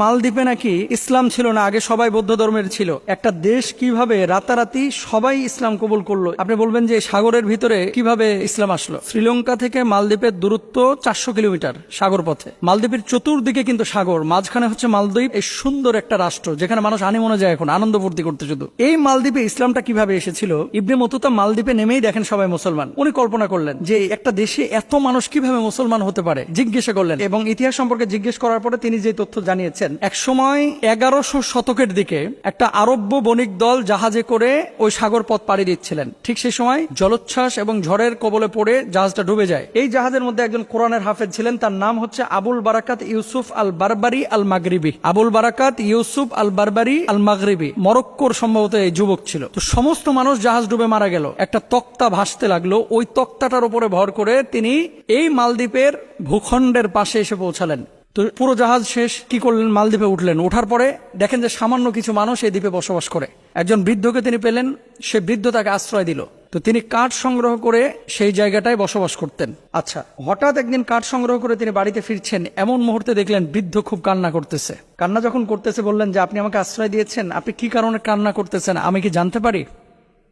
মালদ্বীপে নাকি ইসলাম ছিল না, আগে সবাই বৌদ্ধ ধর্মের ছিল। একটা দেশ কিভাবে রাতারাতি সবাই ইসলাম কবুল করলো? আপনি বলবেন যে সাগরের ভিতরে কিভাবে ইসলাম আসলো? শ্রীলঙ্কা থেকে মালদ্বীপের দূরত্ব 400 কিলোমিটার সাগর পথে। মালদ্বীপের চতুর্দিকে কিন্তু সাগর, মাঝখানে হচ্ছে মালদ্বীপ। এই সুন্দর একটা রাষ্ট্র যেখানে মানুষ আনিমনে যায় এখন আনন্দ ফুর্তি করতে। শুধু এই মালদ্বীপে ইসলামটা কিভাবে এসেছিল? ইবনে বতুতা মালদ্বীপে নেমেই দেখেন সবাই মুসলমান। উনি কল্পনা করলেন যে একটা দেশে এত মানুষ কিভাবে মুসলমান হতে পারে, জিজ্ঞাসা করলেন এবং ইতিহাস সম্পর্কে জিজ্ঞেস করার পরে তিনি যে তথ্য জানিয়েছেন, এক সময় 1100 শতকের দিকে একটা আরব্য বণিক দল জাহাজে করে ওই সাগর পথ পাড়ি দিচ্ছিলেন। ঠিক সেই সময় জলোচ্ছ্বাস এবং ঝড়ের কবলে পড়ে জাহাজটা ডুবে যায়। এই জাহাজের মধ্যে একজন কোরআনের হাফেজ ছিলেন, তার নাম হচ্ছে আবুল বারাকাত ইউসুফ আল বারবারি আল মাগরিবি। আবুল বারাকাত ইউসুফ আল বারবারি আল মাগরিবি মরক্কোর সম্ভবত এই যুবক ছিল। তো সমস্ত মানুষ জাহাজ ডুবে মারা গেল। একটা তক্তা ভাসতে লাগলো, ওই তক্তাটার উপরে ভর করে তিনি এই মালদ্বীপের ভূখণ্ডের পাশে এসে পৌঁছালেন। তো পুরো জাহাজ শেষ, কি করলেন? মালদ্বীপে উঠলেন। ওঠার পরে দেখেন যে সামান্য কিছু মানুষ এই দ্বীপে বসবাস করে। একজন বৃদ্ধকে তিনি পেলেন, সে বৃদ্ধ তাকে আশ্রয় দিল। তো তিনি কাঠ সংগ্রহ করে সেই জায়গাটায় বসবাস করতেন। আচ্ছা, হঠাৎ একদিন কাঠ সংগ্রহ করে তিনি বাড়িতে ফিরছেন, এমন মুহূর্তে দেখলেন বৃদ্ধ খুব কান্না করতেছে। কান্না যখন করতেছে বললেন যে আপনি আমাকে আশ্রয় দিয়েছেন, আপনি কি কারণে কান্না করতেছেন, আমি কি জানতে পারি?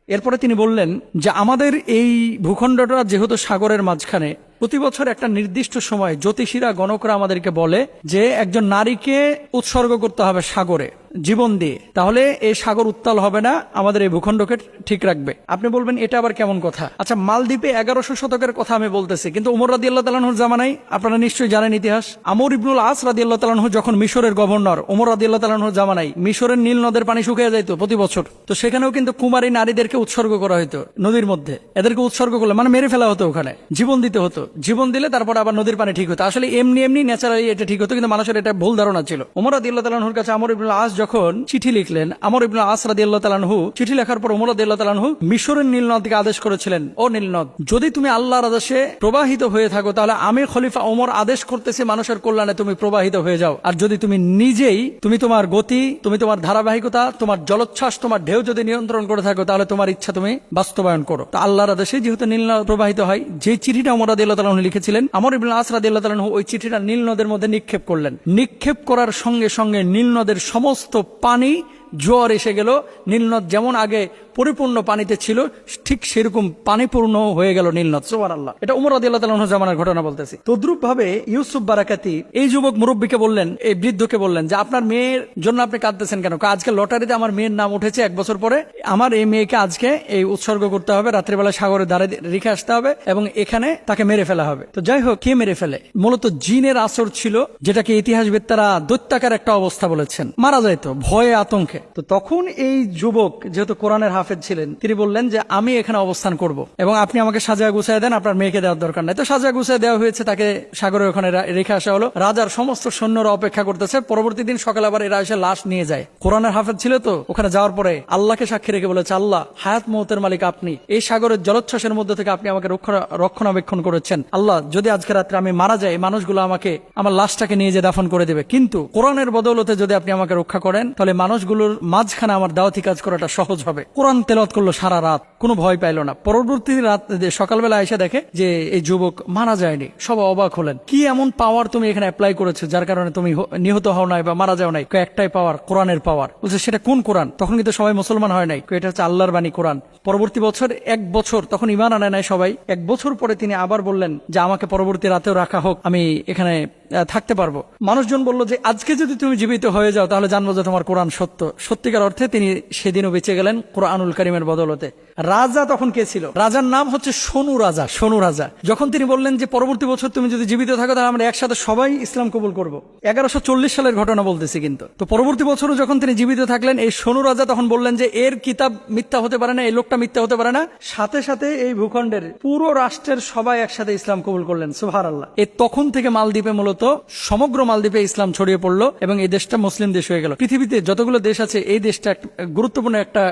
এরপরে তিনি বললেন যে আমাদের এই ভূখণ্ডটা যেহেতু সাগরের মাঝখানে, প্রতি বছর একটা নির্দিষ্ট সময় জ্যোতিষীরা গণকরা আমাদেরকে বলে যে একজন নারীকে উৎসর্গ করতে হবে সাগরে জীবন দিয়ে, তাহলে এই সাগর উত্তাল হবে না, আমাদের এই ভূখণ্ডকে ঠিক রাখবে। আপনি বলবেন এটা আবার কেমন কথা? আচ্ছা, মালদ্বীপে 1100 শতকের কথা আমি বলতেছি, কিন্তু ওমর রাদিয়াল্লাহু তাআলা আনহুর জামানায় আপনারা নিশ্চয়ই জানেন ইতিহাস। আমর ইবনুল আস রাদিয়াল্লাহু তাআলা আনহু যখন মিশরের গভর্নর, ওমর রাদিয়াল্লাহু তাআলা আনহুর জামানায় মিশরের নীল নদের পানি শুকিয়ে যাইতো প্রতি বছর। তো সেখানেও কিন্তু কুমারী নারীদেরকে উৎসর্গ করা হতো নদীর মধ্যে। এদেরকে উৎসর্গ করলে মানে মেরে ফেলা হতো, ওখানে জীবন দিতে হতো। জীবন দিলে তারপর আবার নদীর পানি ঠিক হতো। আসলে এমনি এমনি ন্যাচারালি এটা ঠিক হতো, কিন্তু মানুষের এটা ভুল ধারণা ছিল। ওমর রাদিয়াল্লাহু তাআলা আনহুর কাছে আমর ইবনুল আস যখন চিঠি লিখলেন, আমর ইবনুল আস রাদিয়াল্লাহু তাআলা আনহু চিঠি লেখার পর ওমর রাদিয়াল্লাহু তাআলা আনহু মিশরের নীল নদকে আদেশ করেছিলেন, ও নীল নদ, যদি তুমি আল্লাহর আদেশে প্রবাহিত হয়ে থাকো তাহলে আমি খলিফা ওমর আদেশ করতেছি মানুষের কল্যাণে তুমি প্রবাহিত হয়ে যাও। আর যদি তুমি নিজেই তুমি তোমার গতি, তুমি তোমার ধারাবাহিকতা, তোমার জলোচ্ছ্বাস, তোমার ঢেউ যদি নিয়ন্ত্রণ করে থাকো তাহলে তোমার ইচ্ছা তুমি বাস্তবায়ন করো। তো আল্লাহর আদেশে যেহেতু নীল নদ প্রবাহিত হয়, যে চিঠিটা ওমর রাদিয়াল্লাহু তাআলা আনহু লিখেছিলেন, আমর ইবনুল আস রাদিয়াল্লাহু তাআলা আনহু ওই চিঠিটা নীল নদের মধ্যে নিক্ষেপ করলেন। নিক্ষেপ করার সঙ্গে সঙ্গে নীল নদের সমস্ত পানি জোয়ার এসে গেল। নীলনদ যেমন আগে পরিপূর্ণ পানিতে ছিল, ঠিক সেরকম পানিপূর্ণ হয়ে গেল নীলনদ। সুবহানাল্লাহ। এটা উমর রাদিয়াল্লাহু তাআলা আনহু জামানার ঘটনা বলতেছি। তদ্রুপ ভাবে ইউসুফ বারাকাতি এই যুবক মুরব্বীকে বললেন, এই বৃদ্ধকে বললেন যে আপনার মেয়ের জন্য আপনি কাঁদতেছেন কেন? আজকে লটারিতে আমার মেয়ের নাম উঠেছে, 1 বছর পরে আমার এই মেয়েকে আজকে এই উৎসর্গ করতে হবে, রাত্রিবেলা সাগরের ধারে রেখে আসতে হবে এবং এখানে তাকে মেরে ফেলা হবে। তো যাই হোক, কে মেরে ফেলে? মূলত জিনের আসর ছিল, যেটাকে ইতিহাসবিদরা দৈত্যাকার একটা অবস্থা বলেছেন। মারা যাইতো ভয়ে আতঙ্কে। তো তখন এই যুবক যেহেতু কোরআনের হাফেজ ছিলেন, তিনি বললেন যে আমি এখানে অবস্থান করব এবং আপনি আমাকে সাজা গুছায় দেন, আপনার মেয়েকে দেওয়ার দরকার নাই। তো সাজা গুছায় দেওয়া হয়েছে, তাকে সাগরের ওখানে রেখে আসা হলো। রাজার সমস্ত সৈন্যরা অপেক্ষা করতেছে। পরবর্তী দিন সকালে আবার এরা এসে লাশ নিয়ে যায়। কোরআনের হাফেজ ছিল তো, ওখানে যাওয়ার পরে আল্লাহকে সাক্ষী রেখে বলেছে, আল্লাহ, হায়াত মওতের মালিক আপনি, এই সাগরের জলোচ্ছ্বাসের মধ্যে থেকে আপনি আমাকে রক্ষণাবেক্ষণ করেছেন। আল্লাহ, যদি আজকে রাত্রে আমি মারা যাই, মানুষগুলো আমাকে আমার লাশটাকে নিয়ে যে দাফন করে দেবে, কিন্তু কোরআনের বদৌলতে যদি আপনি আমাকে রক্ষা করেন তাহলে মানুষগুলোর মাঝখানে আমার দাওয়াতি কাজ করাটা সহজ হবে। কোরআন তেলাওয়াত করলো সারা রাত, কোনো ভয় পাইল না। পরবর্তী রাত সকালবেলা এসে দেখে যে এই যুবক মারা যায়নি। সব অবাক হলেন, কি এমন পাওয়ার তুমি এখানে অ্যাপ্লাই করেছো যার কারণে তুমি নিহত হও নাই বা মারা যাও নাই? একটাই পাওয়ার, কোরআনের পাওয়ার। বলছে সেটা কোন কোরআন? তখন কিন্তু সবাই মুসলমান হয় নাই, এটা হচ্ছে আল্লাহর বাণী কোরআন। পরবর্তী বছর 1 বছর তখন ঈমান আনে নাই সবাই। 1 বছর পরে তিনি আবার বললেন যে আমাকে পরবর্তী রাতেও রাখা হোক, আমি এখানে থাকতে পারবো। মানুষজন বলল যে আজকে যদি তুমি জীবিত হয়ে যাও তাহলে জানবো যে তোমার কোরআন সত্য। সত্যিকার অর্থে তিনি সেদিনও বেঁচে গেলেন কোরআনুল কারীমের বদৌলতে। রাজা তখন কে ছিল? রাজার নাম হচ্ছে সোনু রাজা। সোনু রাজা যখন তিনি বললেন যে পরবর্তী বছর তুমি যদি জীবিত থাকো তাহলে আমরা একসাথে সবাই ইসলাম কবুল করবো, 1140 সালের ঘটনা বলতেছি কিন্তু। তো পরবর্তী বছরও যখন তিনি জীবিত থাকলেন, এই সোনু রাজা তখন বললেন যে এর কিতাব মিথ্যা হতে পারে না, এই লোকটা মিথ্যা হতে পারে না। সাথে সাথে এই ভূখণ্ডের পুরো রাষ্ট্রের সবাই একসাথে ইসলাম কবুল করলেন। সুবহানাল্লাহ। এই তখন থেকে মালদ্বীপে মূলত সমগ্র মালদ্বীপে ইসলাম ছড়িয়ে পড়লো এবং এই দেশটা মুসলিম দেশ হয়ে গেল। পৃথিবীতে যতগুলো দেশ আছে এই দেশটা গুরুত্বপূর্ণ একটা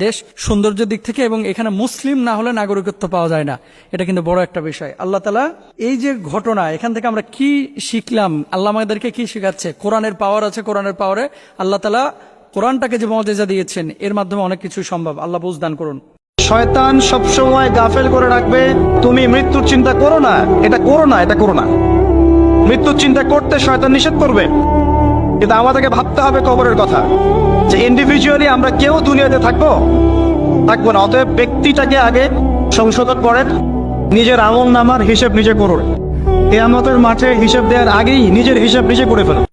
দেশ সৌন্দর্যের দিক থেকে, এবং এখানে মুসলিম না হলে নাগরিকত্ব পাওয়া যায় না। এটা কিন্তু বড় একটা বিষয়। আল্লাহ তাআলা এই যে ঘটনা, এখান থেকে আমরা কি শিখলাম? আল্লাহ আমাদেরকে কি শেখাচ্ছে? কোরআনের পাওয়ার আছে, কোরআনের পাওয়ারে আল্লাহ তাআলা কোরআনটাকে যে মর্যাদা দিয়েছেন, এর মাধ্যমে অনেক কিছু সম্ভব। আল্লাহ বুঝ দান করুন। শয়তান সবসময় গাফেল করে রাখবে, তুমি মৃত্যুর চিন্তা করো না, এটা করো না, এটা করো না। মৃত্যুর চিন্তা করতে শয়তান নিষেধ করবে। কিন্তু আমাদেরকে ভাবতে হবে কবরের কথা, যে ইন্ডিভিজুয়ালি আমরা কেউ দুনিয়াতে থাকবো না। অতএব ব্যক্তিটাকে আগে সংশোধন করেন, নিজের আমল নামার হিসেব নিজে করুন। কিয়ামতের মাঠে হিসেব দেওয়ার আগেই নিজের হিসাব নিজে করে ফেলুন।